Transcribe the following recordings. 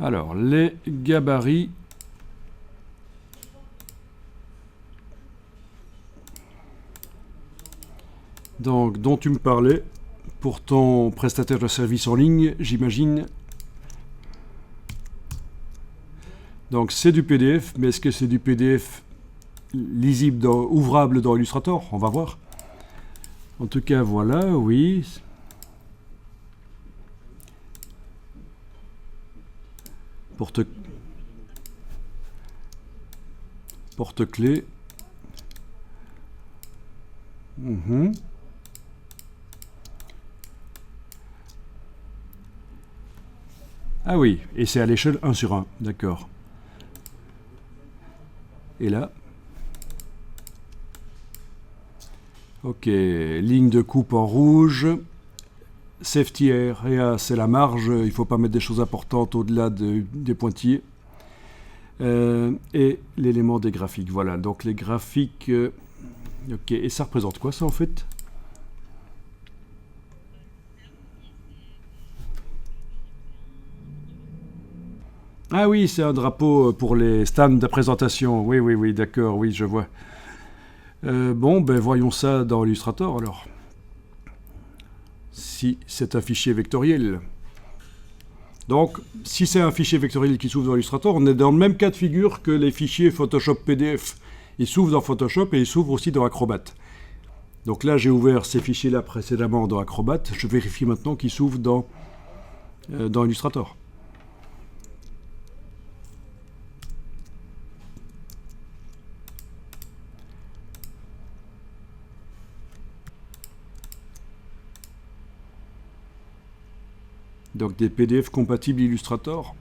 Alors, les gabarits. Donc, dont tu me parlais pour ton prestataire de service en ligne, j'imagine. Donc, c'est du PDF, mais est-ce que c'est du PDF lisible, ouvrable dans Illustrator? On va voir. En tout cas, voilà, oui. Porte-clés. Ah oui, et c'est à l'échelle 1 sur 1, d'accord. Et là, ok, ligne de coupe en rouge. Safety area, c'est la marge, il ne faut pas mettre des choses importantes au-delà des pointillés. Et l'élément des graphiques, voilà. Donc les graphiques, ok, et ça représente quoi ça en fait? Ah oui, c'est un drapeau pour les stands de présentation. Oui, oui, oui, d'accord, oui, je vois. Bon, ben voyons ça dans Illustrator alors. Si c'est un fichier vectoriel. Donc, si c'est un fichier vectoriel qui s'ouvre dans Illustrator, on est dans le même cas de figure que les fichiers Photoshop PDF. Ils s'ouvrent dans Photoshop et ils s'ouvrent aussi dans Acrobat. Donc là, j'ai ouvert ces fichiers-là précédemment dans Acrobat. Je vérifie maintenant qu'ils s'ouvrent dans Illustrator. Donc des PDF compatibles Illustrator.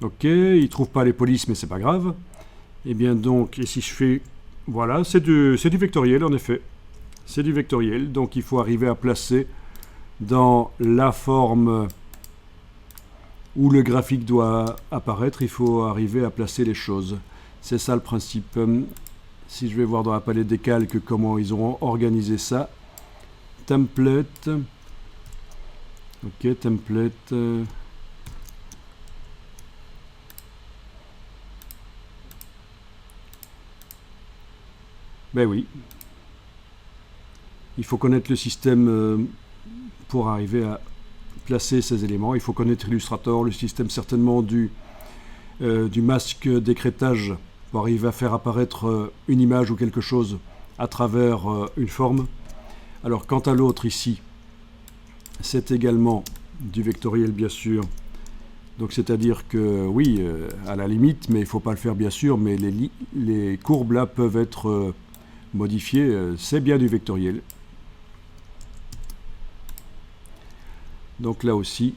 Ok, il ne trouve pas les polices, mais c'est pas grave. Et bien donc, et si je fais... Voilà, c'est du vectoriel en effet. C'est du vectoriel, donc il faut arriver à placer dans la forme où le graphique doit apparaître, il faut arriver à placer les choses. C'est ça le principe. Si je vais voir dans la palette des calques comment ils ont organisé ça. Template. Ok, template. Ben oui. Il faut connaître le système pour arriver à placer ces éléments. Il faut connaître Illustrator, le système certainement du masque d'écrêtage pour arriver à faire apparaître une image ou quelque chose à travers une forme. Alors quant à l'autre ici, c'est également du vectoriel bien sûr. Donc c'est-à-dire que oui, à la limite, mais il ne faut pas le faire bien sûr, mais les courbes là peuvent être modifiées. C'est bien du vectoriel. Donc là aussi,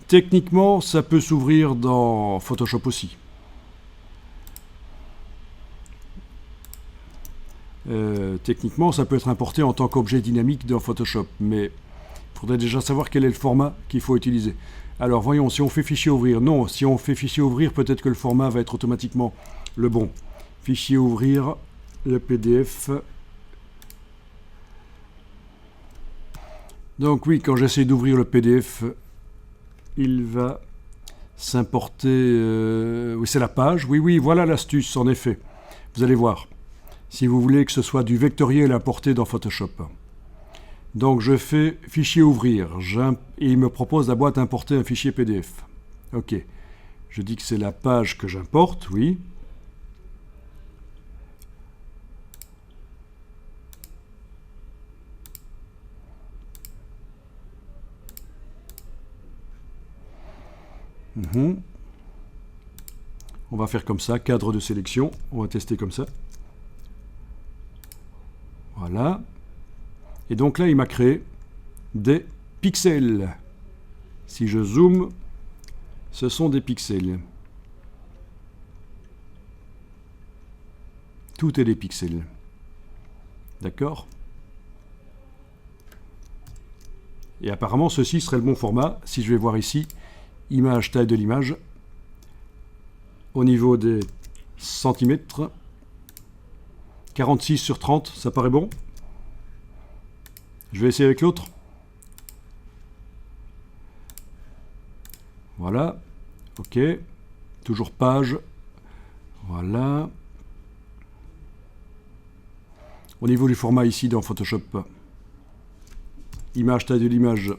techniquement, ça peut s'ouvrir dans Photoshop aussi. Techniquement, ça peut être importé en tant qu'objet dynamique dans Photoshop, mais il faudrait déjà savoir quel est le format qu'il faut utiliser. Alors voyons, si on fait fichier ouvrir, non, si on fait fichier ouvrir, peut-être que le format va être automatiquement le bon. Fichier ouvrir, le PDF. Donc oui, quand j'essaie d'ouvrir le PDF, il va s'importer... oui, c'est la page. Oui, oui, voilà l'astuce, en effet. Vous allez voir. Si vous voulez que ce soit du vectoriel importé dans Photoshop. Donc je fais fichier ouvrir et il me propose la boîte importer un fichier PDF. Ok. Je dis que c'est la page que j'importe, oui. On va faire comme ça, cadre de sélection. On va tester comme ça. Voilà. Et donc là, il m'a créé des pixels. Si je zoome, ce sont des pixels. Tout est des pixels. D'accord? Et apparemment, ceci serait le bon format. Si je vais voir ici, image, taille de l'image. Au niveau des centimètres, 46 sur 30, ça paraît bon? Je vais essayer avec l'autre. Voilà. OK. Toujours page. Voilà. Au niveau du format ici dans Photoshop, image, taille de l'image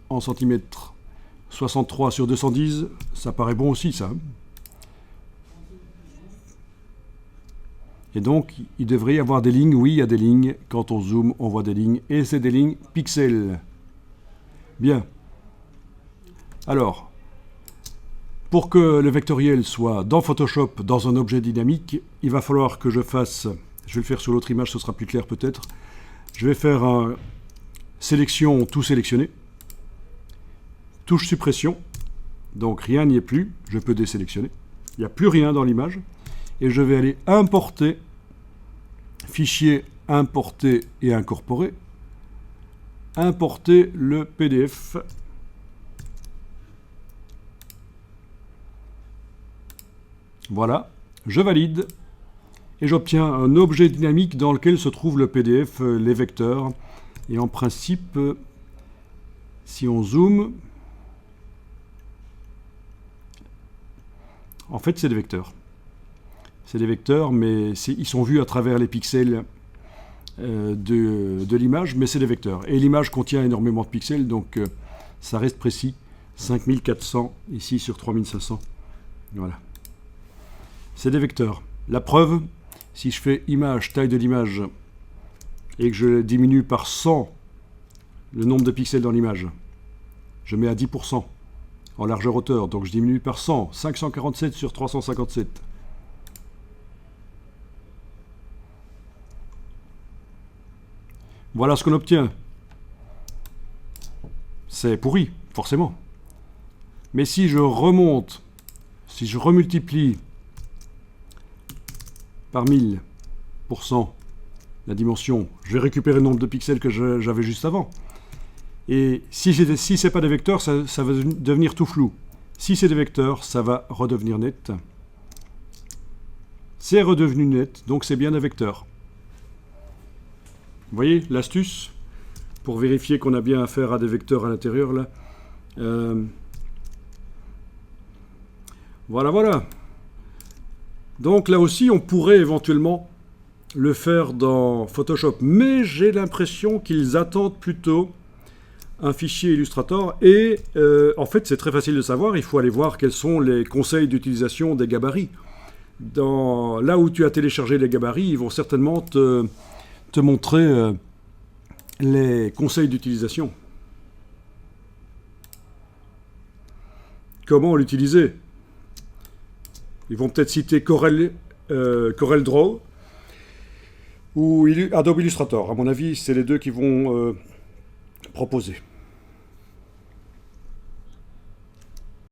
en centimètres, 63 sur 210, ça paraît bon aussi ça. Et donc, il devrait y avoir des lignes. Oui, il y a des lignes. Quand on zoome, on voit des lignes. Et c'est des lignes pixels. Bien. Alors, pour que le vectoriel soit dans Photoshop, dans un objet dynamique, il va falloir que je fasse... Je vais le faire sur l'autre image, ce sera plus clair peut-être. Je vais faire un sélection, tout sélectionner. Touche suppression. Donc rien n'y est plus. Je peux désélectionner. Il n'y a plus rien dans l'image. Et je vais aller importer, fichier, importer et incorporer. Importer le PDF. Voilà, je valide. Et j'obtiens un objet dynamique dans lequel se trouve le PDF, les vecteurs. Et en principe, si on zoome, en fait c'est des vecteurs. C'est des vecteurs, mais ils sont vus à travers les pixels de l'image, mais c'est des vecteurs. Et l'image contient énormément de pixels, donc ça reste précis. 5400 ici sur 3500. Voilà. C'est des vecteurs. La preuve, si je fais image, taille de l'image, et que je diminue par 100 le nombre de pixels dans l'image, je mets à 10% en largeur hauteur, donc je diminue par 100, 547 sur 357. Voilà ce qu'on obtient. C'est pourri, forcément. Mais si je remonte, si je remultiplie par 1000% la dimension, je vais récupérer le nombre de pixels que j'avais juste avant. Et si c'est pas des vecteurs, ça va devenir tout flou. Si c'est des vecteurs, ça va redevenir net. C'est redevenu net, donc c'est bien des vecteurs. Vous voyez l'astuce pour vérifier qu'on a bien affaire à des vecteurs à l'intérieur là. Voilà. Donc là aussi, on pourrait éventuellement le faire dans Photoshop, mais j'ai l'impression qu'ils attendent plutôt un fichier Illustrator. Et en fait, c'est très facile de savoir. Il faut aller voir quels sont les conseils d'utilisation des gabarits. Là où tu as téléchargé les gabarits, ils vont certainement te montrer les conseils d'utilisation. Comment l'utiliser? Ils vont peut-être citer CorelDRAW ou Adobe Illustrator. À mon avis, c'est les deux qui vont proposer.